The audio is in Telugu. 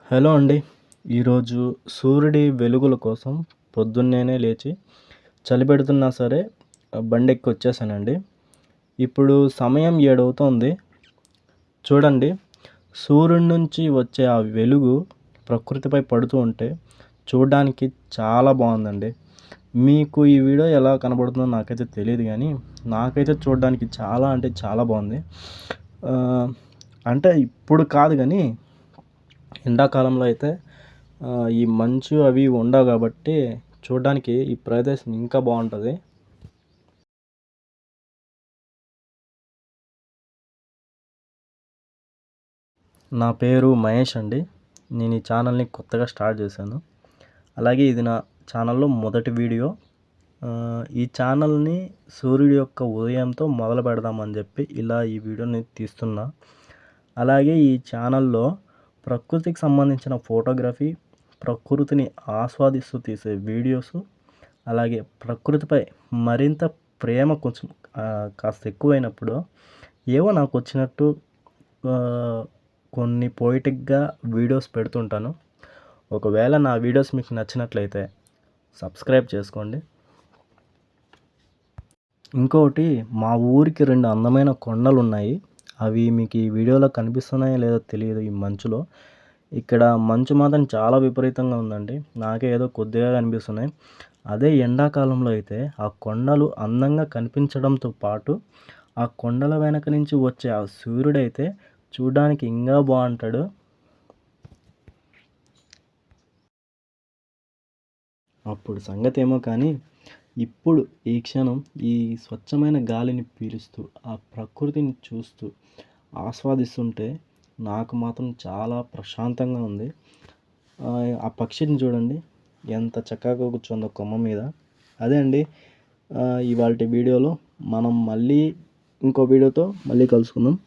హలో అండి. ఈరోజు సూర్యుడి వెలుగుల కోసం పొద్దున్నేనే లేచి చలి పెడుతున్నా సరే బండెక్కి వచ్చేసానండి. ఇప్పుడు సమయం 7 అవుతోంది. చూడండి, సూర్యుడి నుంచి వచ్చే ఆ వెలుగు ప్రకృతిపై పడుతూ ఉంటే చూడడానికి చాలా బాగుందండి. మీకు ఈ వీడియో ఎలా కనబడుతుందో నాకైతే తెలీదు గానీ, నాకైతే చూడడానికి చాలా అంటే చాలా బాగుంది. అంటే ఇప్పుడు కాదు గానీ ఎండాకాలంలో అయితే ఈ మంచు అవి ఉండవు కాబట్టి చూడడానికి ఈ ప్రదేశం ఇంకా బాగుంటుంది. నా పేరు మహేష్ అండి. నేను ఈ ఛానల్ని కొత్తగా స్టార్ట్ చేశాను. అలాగే ఇది నా ఛానల్లో మొదటి వీడియో. ఈ ఛానల్ని సూర్యుడి యొక్క ఉదయంతో మొదలు పెడదామని చెప్పి ఇలా ఈ వీడియోని తీస్తున్నా. అలాగే ఈ ఛానల్లో ప్రకృతికి సంబంధించిన ఫోటోగ్రఫీ, ప్రకృతిని ఆస్వాదిస్తూ తీసే వీడియోసు, అలాగే ప్రకృతిపై మరింత ప్రేమ కొంచెం కాస్త ఎక్కువైనప్పుడు ఏవో నాకు వచ్చినట్టు కొన్ని పోయిటిక్గా వీడియోస్ పెడుతుంటాను. ఒకవేళ నా వీడియోస్ మీకు నచ్చినట్లయితే సబ్స్క్రైబ్ చేసుకోండి. ఇంకొకటి, మా ఊరికి 2 అందమైన కొండలు ఉన్నాయి. అవి మీకు ఈ వీడియోలో కనిపిస్తున్నాయో లేదో తెలియదు. ఈ మంచులో ఇక్కడ మంచు మాత్రం చాలా విపరీతంగా ఉందండి. నాకే ఏదో కొద్దిగా కనిపిస్తున్నాయి. అదే ఎండాకాలంలో అయితే ఆ కొండలు అందంగా కనిపించడంతో పాటు ఆ కొండల వెనక నుంచి వచ్చే ఆ సూర్యుడైతే చూడడానికి ఇంకా బాగుంటాడు. అప్పుడు సంగతి ఏమో కానీ ఇప్పుడు ఈ క్షణం ఈ స్వచ్ఛమైన గాలిని పీలుస్తూ ఆ ప్రకృతిని చూస్తూ ఆస్వాదిస్తుంటే నాకు మాత్రం చాలా ప్రశాంతంగా ఉంది. ఆ పక్షిని చూడండి ఎంత చక్కగా కూర్చుందో కొమ్మ మీద. అదే అండి, ఇవాల్టి వీడియోలో మనం మళ్ళీ ఇంకో వీడియోతో మళ్ళీ కలుసుకుందాం.